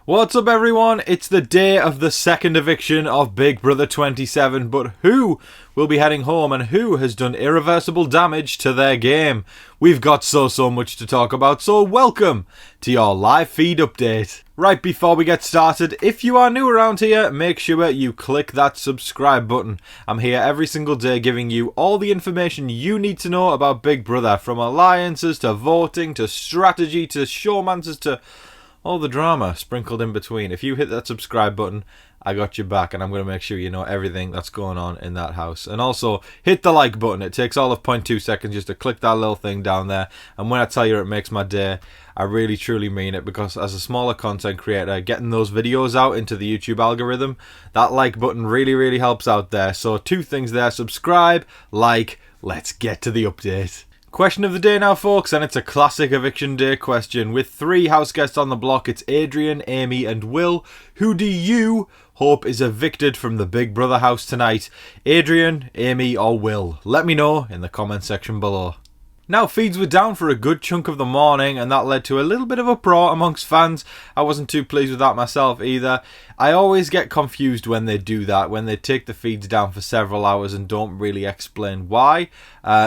What's up everyone, it's the day of the second eviction of Big Brother 27, but who will be heading home and who has done irreversible damage to their game? We've got so much to talk about, so welcome to your live feed update. Right before we get started, if you are new around here, make sure you click that subscribe button. I'm here every single day giving you all the information you need to know about Big Brother, from alliances to voting to strategy to showmances to all the drama sprinkled in between. If you hit that subscribe button, I got your back, and I'm going to make sure you know everything that's going on in that house. And also, hit the like button. It takes all of 0.2 seconds just to click that little thing down there. And when I tell you it makes my day, I really truly mean it, because as a smaller content creator, getting those videos out into the YouTube algorithm, that like button really helps out there. So 2 things there: subscribe, like. Let's get to the update. Question of the day now, folks, and it's a classic eviction day question. With 3 house guests on the block, it's Adrian, Amy and Will. Who do you hope is evicted from the Big Brother house tonight? Adrian, Amy or Will? Let me know in the comment section below. Now, feeds were down for a good chunk of the morning, and that led to a little bit of uproar amongst fans. I wasn't too pleased with that myself either. I always get confused when they do that, when they take the feeds down for several hours and don't really explain why.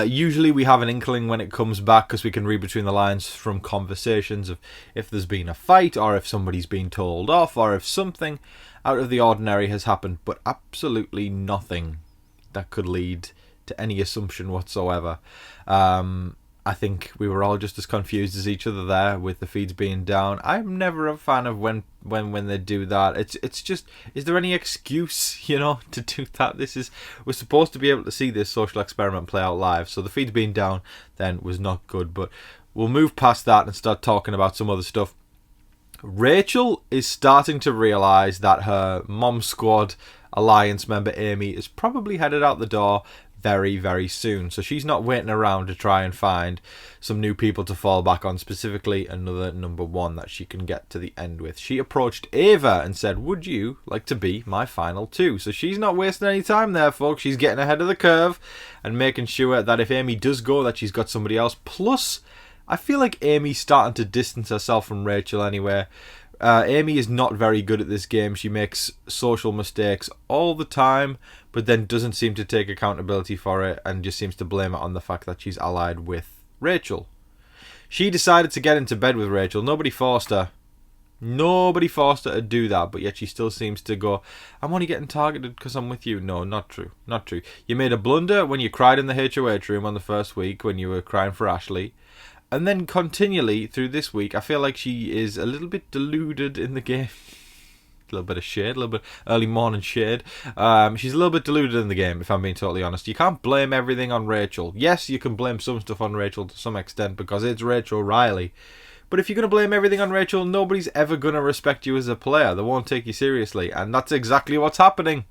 Usually we have an inkling when it comes back, because we can read between the lines from conversations of if there's been a fight, or if somebody's been told off, or if something out of the ordinary has happened, but absolutely nothing that could lead to any assumption whatsoever. I think we were all just as confused as each other there with the feeds being down. I'm never a fan of when they do that. It's just, is there any excuse, to do that? We're supposed to be able to see this social experiment play out live, so the feeds being down then was not good. But we'll move past that and start talking about some other stuff. Rachel is starting to realise that her Mom Squad alliance member Amy is probably headed out the door very soon, so she's not waiting around to try and find some new people to fall back on, specifically another number 1 that she can get to the end with. She approached Ava and said, would you like to be my final 2? So she's not wasting any time there, folks. She's getting ahead of the curve and making sure that if Amy does go, that she's got somebody else. Plus, I feel like Amy's starting to distance herself from Rachel anyway. Amy is not very good at this game. She makes social mistakes all the time, but then doesn't seem to take accountability for it and just seems to blame it on the fact that she's allied with Rachel. She decided to get into bed with Rachel. Nobody forced her. Nobody forced her to do that, but yet she still seems to go, I'm only getting targeted because I'm with you. No, not true. Not true. You made a blunder when you cried in the HOH room on the first week when you were crying for Ashley. And then continually through this week, I feel like she is a little bit deluded in the game. A little bit of shade, a little bit early morning shade. She's a little bit deluded in the game, if I'm being totally honest. You can't blame everything on Rachel. Yes, you can blame some stuff on Rachel to some extent because it's Rachel Riley. But if you're going to blame everything on Rachel, nobody's ever going to respect you as a player. They won't take you seriously. And that's exactly what's happening.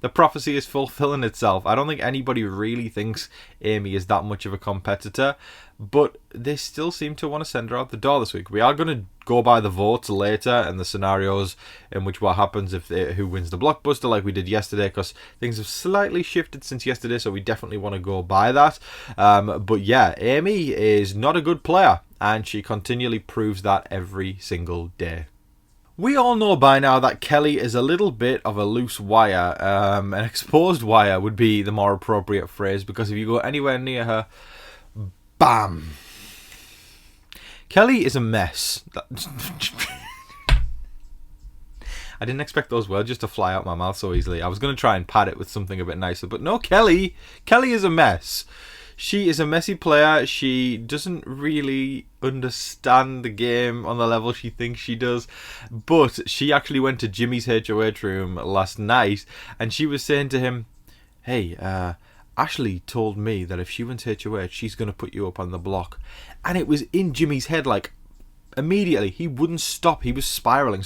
The prophecy is fulfilling itself. I don't think anybody really thinks Amy is that much of a competitor, but they still seem to want to send her out the door this week. We are going to go by the votes later and the scenarios in which what happens if who wins the blockbuster, like we did yesterday, because things have slightly shifted since yesterday, so we definitely want to go by that. But yeah, Amy is not a good player, and she continually proves that every single day. We all know by now that Kelley is a little bit of a loose wire. An exposed wire would be the more appropriate phrase, because if you go anywhere near her, bam! Kelley is a mess. I didn't expect those words just to fly out my mouth so easily. I was going to try and pad it with something a bit nicer, but no, Kelley is a mess. She is a messy player. She doesn't really understand the game on the level she thinks she does. But she actually went to Jimmy's HOH room last night and she was saying to him, hey, Ashley told me that if she wins HOH, she's going to put you up on the block. And it was in Jimmy's head, like, immediately. He wouldn't stop. He was spiraling.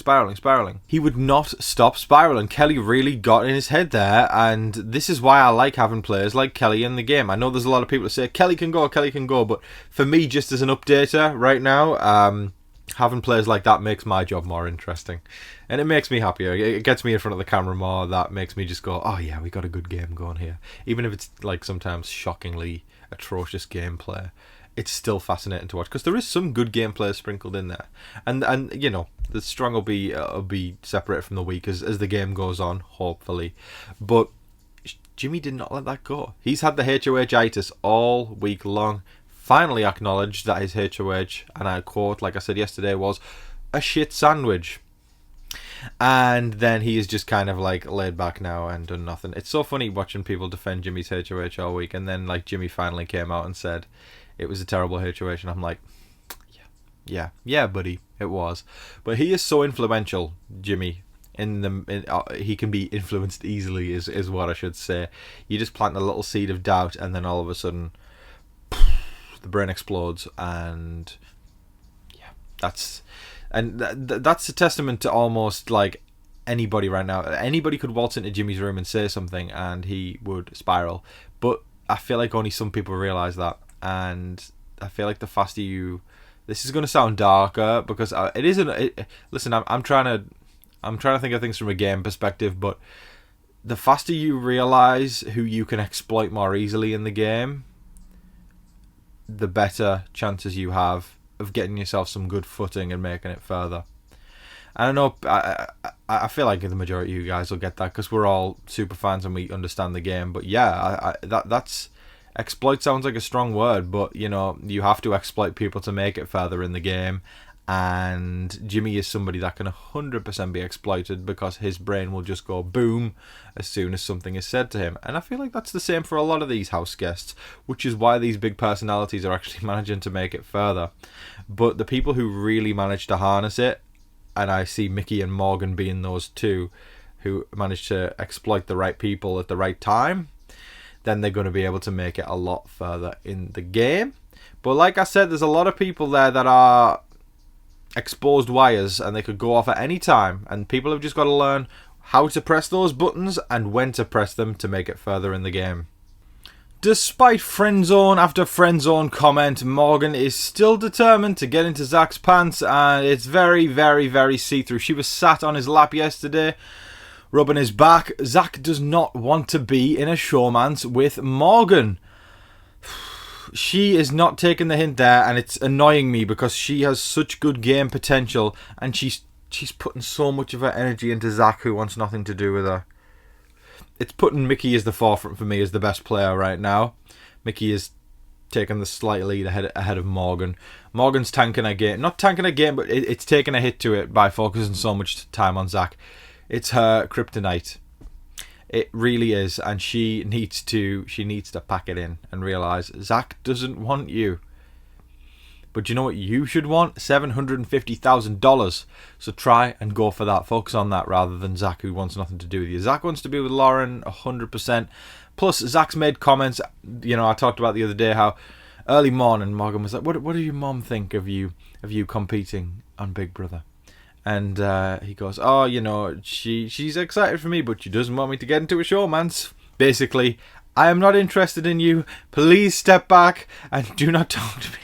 He would not stop spiraling. Kelley really got in his head there, and this is why I like having players like Kelley in the game. I know there's a lot of people that say Kelley can go, but for me, just as an updater right now, having players like that makes my job more interesting, and it makes me happier. It gets me in front of the camera more. That makes me just go, oh yeah, we got a good game going here, even if it's like sometimes shockingly atrocious gameplay. it's still fascinating to watch because there is some good gameplay sprinkled in there, and the strong will be separated from the weak as the game goes on, hopefully. But Jimmy did not let that go. He's had the HOH-itis all week long. Finally acknowledged that his HOH, and I quote, like I said yesterday, was a shit sandwich. And then he is just kind of like laid back now and done nothing. It's so funny watching people defend Jimmy's HOH all week, and then like Jimmy finally came out and said it was a terrible HOH, and I'm like, yeah, buddy, it was. But he is so influential, Jimmy. He can be influenced easily, is what I should say. You just plant a little seed of doubt, and then all of a sudden, the brain explodes, and that's a testament to almost like anybody right now. Anybody could waltz into Jimmy's room and say something, and he would spiral. But I feel like only some people realize that, and I feel like the faster you. This is going to sound darker because it isn't. Listen, I'm trying to think of things from a game perspective, but the faster you realize who you can exploit more easily in the game, the better chances you have of getting yourself some good footing and making it further. I don't know. I feel like the majority of you guys will get that because we're all super fans and we understand the game. But yeah, that's. Exploit sounds like a strong word, but you have to exploit people to make it further in the game, and Jimmy is somebody that can 100% be exploited because his brain will just go boom as soon as something is said to him. And I feel like that's the same for a lot of these house guests, which is why these big personalities are actually managing to make it further. But the people who really manage to harness it, and I see Mickey and Morgan being those two who manage to exploit the right people at the right time, then they're going to be able to make it a lot further in the game. But like I said, there's a lot of people there that are exposed wires, and they could go off at any time, and people have just got to learn how to press those buttons and when to press them to make it further in the game. Despite friendzone after friendzone comment, Morgan is still determined to get into Zach's pants, and it's very, very, very see-through. She was sat on his lap yesterday, rubbing his back. Zach does not want to be in a showmance with Morgan. She is not taking the hint there, and it's annoying me because she has such good game potential, and she's putting so much of her energy into Zach, who wants nothing to do with her. It's putting Mickey as the forefront for me as the best player right now. Mickey is taking the slight lead ahead of Morgan. Morgan's tanking a game. Not tanking a game, but it's taking a hit to it by focusing so much time on Zach. It's her kryptonite. It really is, and she needs to pack it in and realise Zach doesn't want you. But you know what you should want? $750,000. So try and go for that. Focus on that rather than Zach, who wants nothing to do with you. Zach wants to be with Lauren 100%. Plus, Zach's made comments. I talked about the other day how early morning Morgan was like, "What do your mom think of you competing on Big Brother?" And he goes, "Oh, she's excited for me, but she doesn't want me to get into a showmance. Basically, I am not interested in you. Please step back and do not talk to me."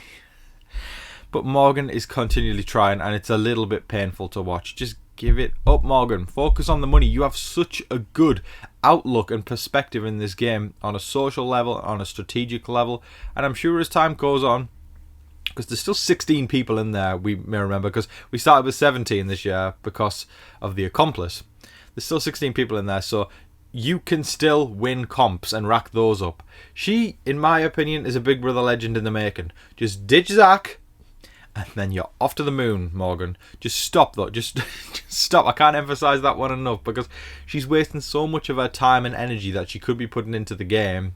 But Morgan is continually trying, and it's a little bit painful to watch. Just give it up, Morgan. Focus on the money. You have such a good outlook and perspective in this game on a social level, on a strategic level, and I'm sure as time goes on, because there's still 16 people in there, we may remember, because we started with 17 this year because of the accomplice. There's still 16 people in there, so you can still win comps and rack those up. She, in my opinion, is a Big Brother legend in the making. Just ditch Zach, and then you're off to the moon, Morgan. Just stop, though. Just stop. I can't emphasize that one enough, because she's wasting so much of her time and energy that she could be putting into the game.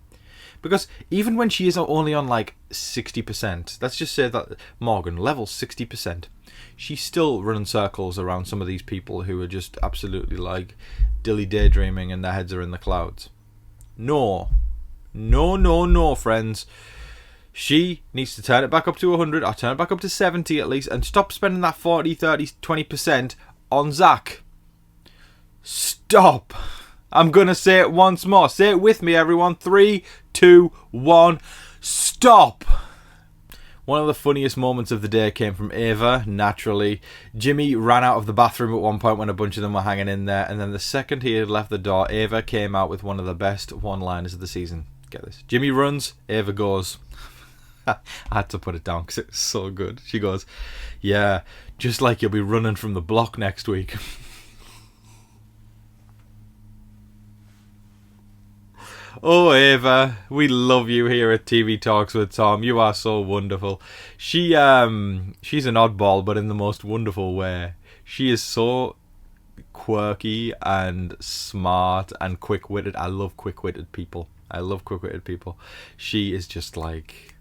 Because even when she is only on like 60%, let's just say that Morgan, level 60%, she's still running circles around some of these people who are just absolutely like dilly daydreaming and their heads are in the clouds. No, friends. She needs to turn it back up to 100, or turn it back up to 70 at least, and stop spending that 40, 30, 20% on Zach. Stop. I'm going to say it once more. Say it with me, everyone. 3, 2, 1. Stop. One of the funniest moments of the day came from Ava, naturally. Jimmy ran out of the bathroom at one point when a bunch of them were hanging in there, and then the second he had left the door, Ava came out with one of the best one-liners of the season. Get this. Jimmy runs, Ava goes. I had to put it down because it's so good. She goes, yeah, just like you'll be running from the block next week. Oh, Ava, we love you here at TV Talks with Tom. You are so wonderful. She's an oddball, but in the most wonderful way. She is so quirky and smart and quick-witted. I love quick-witted people. She is just like,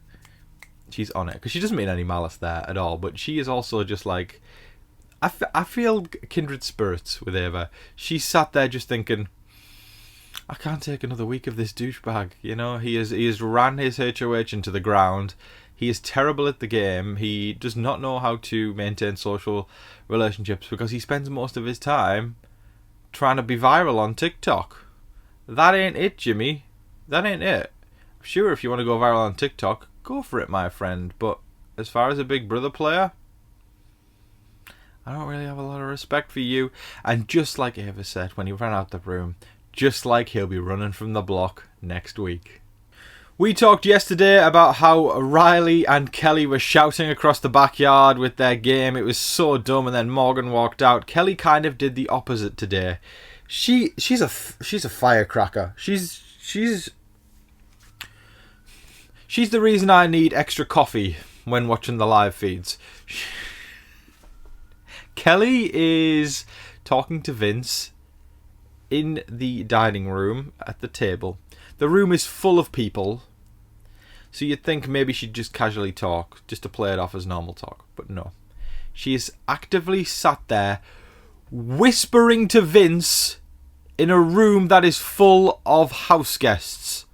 she's on it because she doesn't mean any malice there at all. But she is also just like, I feel kindred spirits with Ava. She sat there just thinking, I can't take another week of this douchebag. You know, he has ran his HOH into the ground. He is terrible at the game. He does not know how to maintain social relationships because he spends most of his time trying to be viral on TikTok. That ain't it, Jimmy. That ain't it. Sure, if you want to go viral on TikTok, go for it, my friend. But as far as a Big Brother player, I don't really have a lot of respect for you. And just like Ava said when he ran out the room, just like he'll be running from the block next week. We talked yesterday about how Riley and Kelley were shouting across the backyard with their game. It was so dumb, and then Morgan walked out. Kelley kind of did the opposite today. She's a firecracker. She's the reason I need extra coffee when watching the live feeds. Kelley is talking to Vince in the dining room at the table. The room is full of people, so you'd think maybe she'd just casually talk, just to play it off as normal talk, but no. She is actively sat there whispering to Vince in a room that is full of house guests.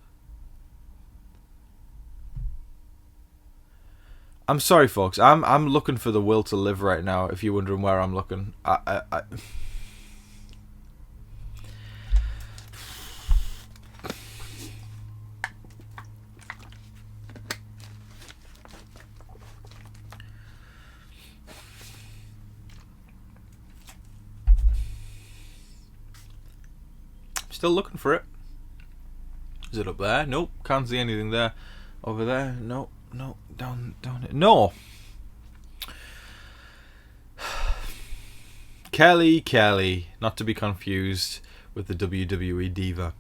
I'm sorry, folks. I'm looking for the will to live right now, if you're wondering where I'm looking. Still looking for it. Is it up there? Nope. Can't see anything there. Over there? Nope. No. Down. No. Kelley, not to be confused with the WWE diva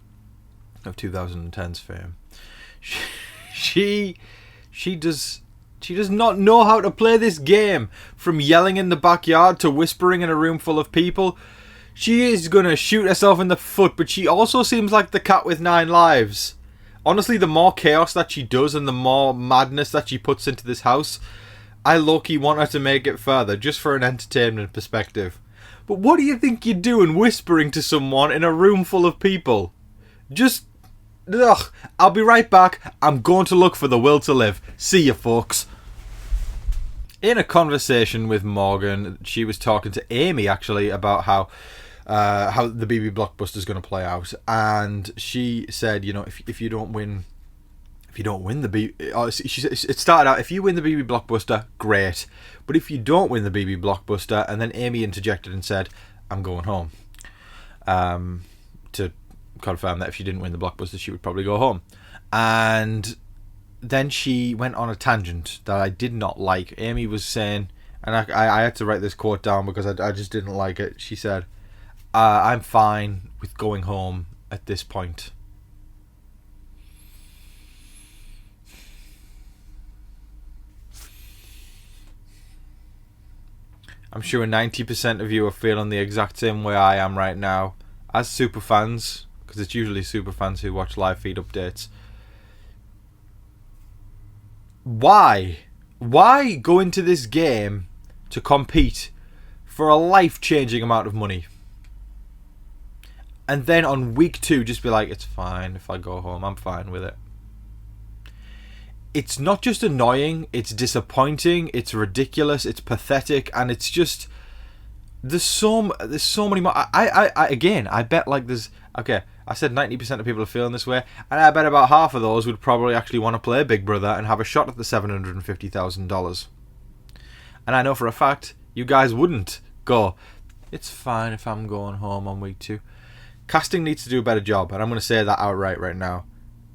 of 2010's fame. She does not know how to play this game. From yelling in the backyard to whispering in a room full of people. She is going to shoot herself in the foot, but she also seems like the cat with 9 lives. Honestly, the more chaos that she does and the more madness that she puts into this house, I low-key want her to make it further, just for an entertainment perspective. But what do you think you're doing whispering to someone in a room full of people? Just... Ugh. I'll be right back. I'm going to look for the will to live. See you, folks. In a conversation with Morgan, she was talking to Amy, actually, about how the BB Blockbuster is going to play out, and she said, you know, if you don't win the BB, she said, it started out, if you win the BB Blockbuster, great, but if you don't win the BB Blockbuster, and then Amy interjected and said, I'm going home, to confirm that if she didn't win the Blockbuster, she would probably go home, and then she went on a tangent that I did not like. Amy was saying, and I had to write this quote down because I just didn't like it. She said, I'm fine with going home at this point. I'm sure 90% of you are feeling the exact same way I am right now. As superfans, because it's usually superfans who watch live feed updates. Why? Why go into this game to compete for a life-changing amount of money? And then on week 2, just be like, it's fine if I go home. I'm fine with it. It's not just annoying. It's disappointing. It's ridiculous. It's pathetic. And it's just... There's so many more... I bet like there's... Okay, I said 90% of people are feeling this way. And I bet about half of those would probably actually want to play Big Brother and have a shot at the $750,000. And I know for a fact, you guys wouldn't go, it's fine if I'm going home on week 2. Casting needs to do a better job, and I'm going to say that outright right now.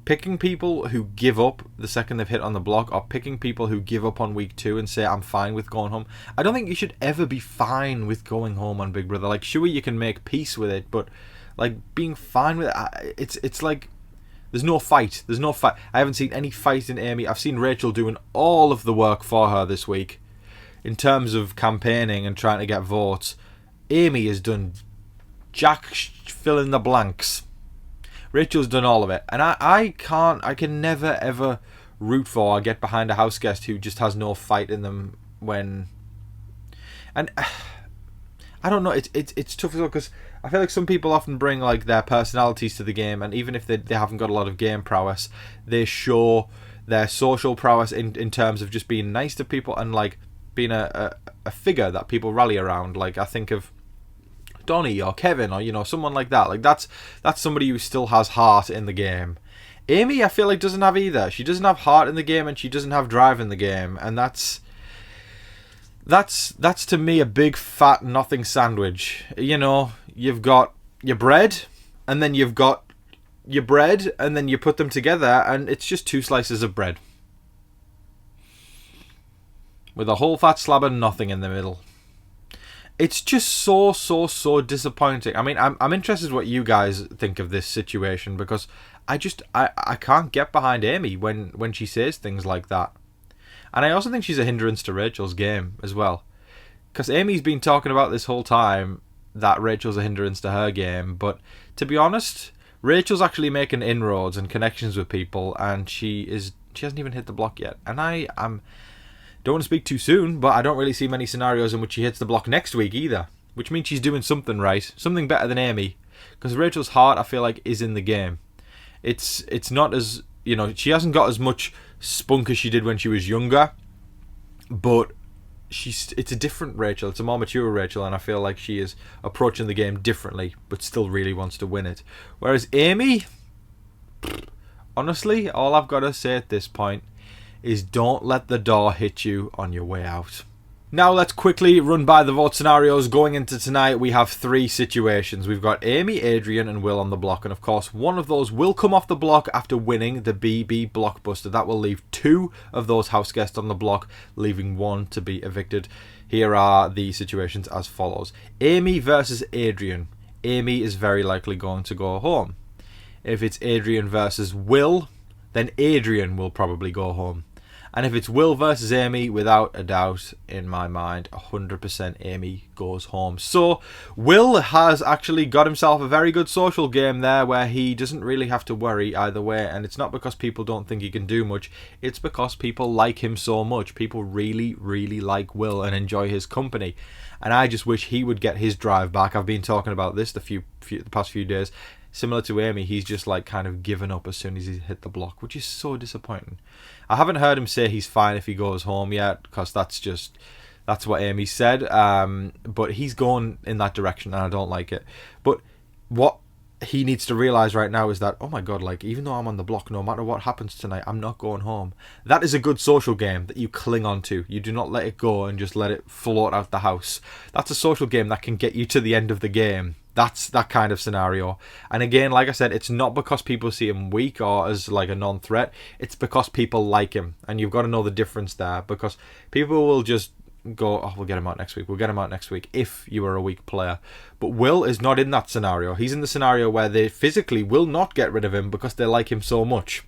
picking people who give up the second they've hit on the block, or picking people who give up on week 2 and say, I'm fine with going home. I don't think you should ever be fine with going home on Big Brother. Like, sure, you can make peace with it, but like being fine with it, it's like there's no fight. There's no fight. I haven't seen any fight in Amy. I've seen Rachel doing all of the work for her this week in terms of campaigning and trying to get votes. Amy has done jack fill in the blanks. Rachel's done all of it, and I can never ever root for or get behind a house guest who just has no fight in them when, and I don't know, it's tough as well, because I feel like some people often bring like their personalities to the game, and even if they haven't got a lot of game prowess, they show their social prowess in terms of just being nice to people and like being a figure that people rally around. Like, I think of Donnie or Kevin, or you know, someone like that. Like, that's somebody who still has heart in the game. Amy, I feel like, doesn't have either. She doesn't have heart in the game, and she doesn't have drive in the game, and that's to me a big fat nothing sandwich. You know, you've got your bread, and then you've got your bread, and then you put them together, and it's just 2 slices of bread with a whole fat slab of nothing in the middle. It's just so disappointing. I mean, I'm interested in what you guys think of this situation, because I can't get behind Amy when she says things like that. And I also think she's a hindrance to Rachel's game as well, because Amy's been talking about this whole time that Rachel's a hindrance to her game, but to be honest, Rachel's actually making inroads and connections with people, and she hasn't even hit the block yet. And don't want to speak too soon, but I don't really see many scenarios in which she hits the block next week either, which means she's doing something right, something better than Amy, because Rachel's heart, I feel like, is in the game. It's not as, you know, she hasn't got as much spunk as she did when she was younger, but it's a different Rachel. It's a more mature Rachel, and I feel like she is approaching the game differently, but still really wants to win it. Whereas Amy, honestly, all I've got to say at this point is don't let the door hit you on your way out. Now let's quickly run by the vote scenarios. Going into tonight, we have 3 situations. We've got Amy, Adrian and Will on the block, and of course one of those will come off the block after winning the BB Blockbuster. That will leave 2 of those house guests on the block, leaving 1 to be evicted. Here are the situations as follows. Amy versus Adrian. Amy is very likely going to go home. If it's Adrian versus Will, then Adrian will probably go home. And if it's Will versus Amy, without a doubt, in my mind, 100% Amy goes home. So, Will has actually got himself a very good social game there, where he doesn't really have to worry either way. And it's not because people don't think he can do much, it's because people like him so much. People really, really like Will and enjoy his company. And I just wish he would get his drive back. I've been talking about this the past few days. Similar to Amy, he's just like kind of given up as soon as he's hit the block, which is so disappointing. I haven't heard him say he's fine if he goes home yet, because that's what Amy said. But he's going in that direction, and I don't like it. But what he needs to realise right now is that, oh my god, like, even though I'm on the block, no matter what happens tonight, I'm not going home. That is a good social game that you cling on to. You do not let it go and just let it float out the house. That's a social game that can get you to the end of the game. That's that kind of scenario. And again, like I said, it's not because people see him weak or as like a non-threat. It's because people like him. And you've got to know the difference there, because people will just go, oh, we'll get him out next week. We'll get him out next week if you are a weak player. But Will is not in that scenario. He's in the scenario where they physically will not get rid of him because they like him so much.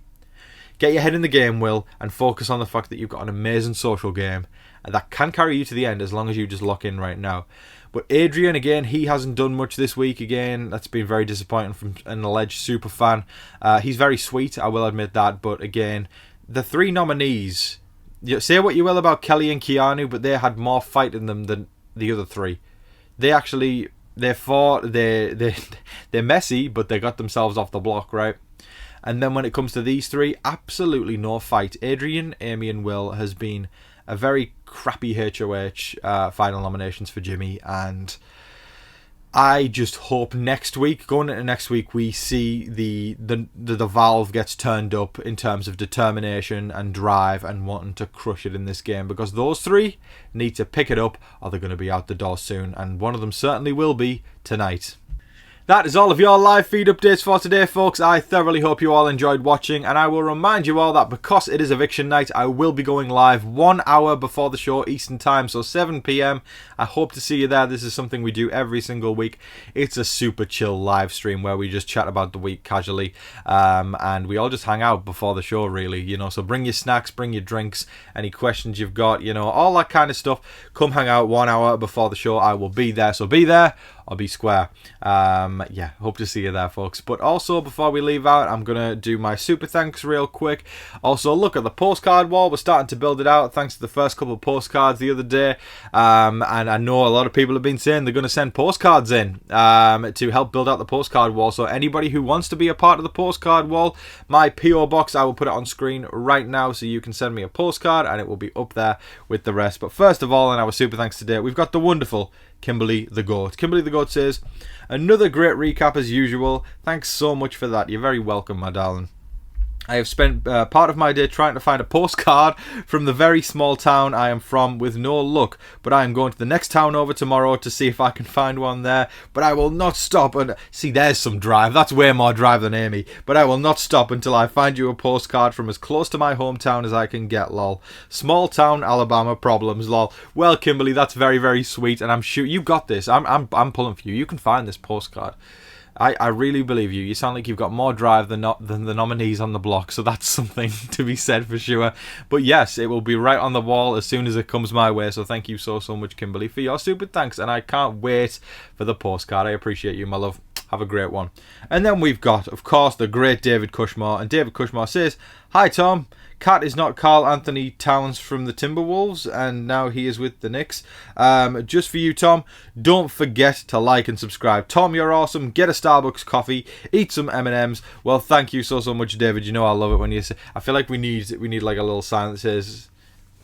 Get your head in the game, Will, and focus on the fact that you've got an amazing social game that can carry you to the end as long as you just lock in right now. But Adrian, again, he hasn't done much this week. Again, that's been very disappointing from an alleged super fan. He's very sweet, I will admit that. But again, the 3 nominees, you say what you will about Kelley and Keanu, but they had more fight in them than the other 3. They fought, they're messy, but they got themselves off the block, right? And then when it comes to these 3, absolutely no fight. Adrian, Amy and Will has been a very crappy HOH final nominations for Jimmy, and I just hope next week, going into next week, we see the valve gets turned up in terms of determination and drive and wanting to crush it in this game, because those 3 need to pick it up or they're going to be out the door soon, and one of them certainly will be tonight. That is all of your live feed updates for today, folks. I thoroughly hope you all enjoyed watching, and I will remind you all that because it is eviction night, I will be going live 1 hour before the show Eastern time, so 7 p.m. I hope to see you there. This is something we do every single week. It's a super chill live stream where we just chat about the week casually, and we all just hang out before the show, really, you know. So bring your snacks, bring your drinks, any questions you've got, you know, all that kind of stuff. Come hang out 1 hour before the show. I will be there, so be there or be square. Yeah, hope to see you there, folks. But also, before we leave out, I'm gonna do my super thanks real quick. Also, look at the postcard wall. We're starting to build it out thanks to the first couple of postcards the other day, and I know a lot of people have been saying they're going to send postcards in to help build out the postcard wall. So anybody who wants to be a part of the postcard wall, my PO box, I will put it on screen right now so you can send me a postcard and it will be up there with the rest. But first of all, in our super thanks today, we've got the wonderful Kimberly the Goat. Kimberly the Goat says, another great recap as usual. Thanks so much for that. You're very welcome, my darling. I have spent part of my day trying to find a postcard from the very small town I am from with no luck, but I am going to the next town over tomorrow to see if I can find one there. But I will not stop and see, there's some drive. That's way more drive than Amy. But I will not stop until I find you a postcard from as close to my hometown as I can get, lol. Small town Alabama problems, lol. Well, Kimberly, that's very, very sweet, and I'm sure you got this. I'm pulling for you. You can find this postcard. I really believe you. You sound like you've got more drive than the nominees on the block, so that's something to be said for sure. But yes, it will be right on the wall as soon as it comes my way, so thank you so much, Kimberly, for your super thanks, and I can't wait for the postcard. I appreciate you, my love. Have a great one. And then we've got, of course, the great David Cushmore, and David Cushmore says, hi Tom, Cat is not Carl Anthony Towns from the Timberwolves, and now he is with the Knicks. Just for you, Tom, don't forget to like and subscribe. Tom, you're awesome. Get a Starbucks coffee, eat some M&Ms. Well, thank you so much, David. You know I love it when you say. I feel like we need like a little sign that says,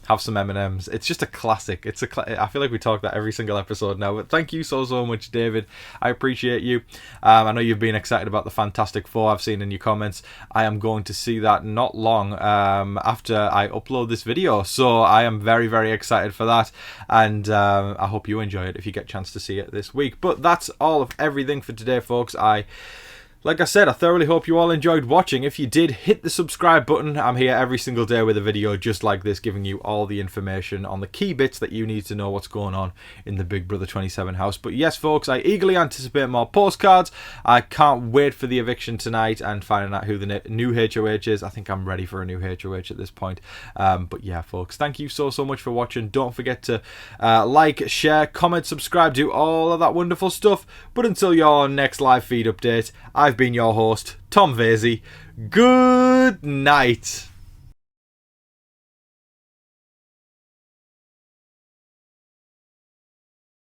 have some M&Ms. It's just a classic. I feel like we talk that every single episode now, but thank you so much, David. I appreciate you. I know you've been excited about the Fantastic Four. I've seen in your comments. I am going to see that not long after I upload this video, so I am very, very excited for that, and I hope you enjoy it if you get a chance to see it this week. But that's all of everything for today, folks. Like I said, I thoroughly hope you all enjoyed watching. If you did, hit the subscribe button. I'm here every single day with a video just like this, giving you all the information on the key bits that you need to know what's going on in the Big Brother 27 house. But yes, folks, I eagerly anticipate more postcards. I can't wait for the eviction tonight and finding out who the new HOH is. I think I'm ready for a new HOH at this point. But yeah, folks, thank you so much for watching. Don't forget to like, share, comment, subscribe, do all of that wonderful stuff. But until your next live feed update, I've been your host, Tom Vasey. Good night.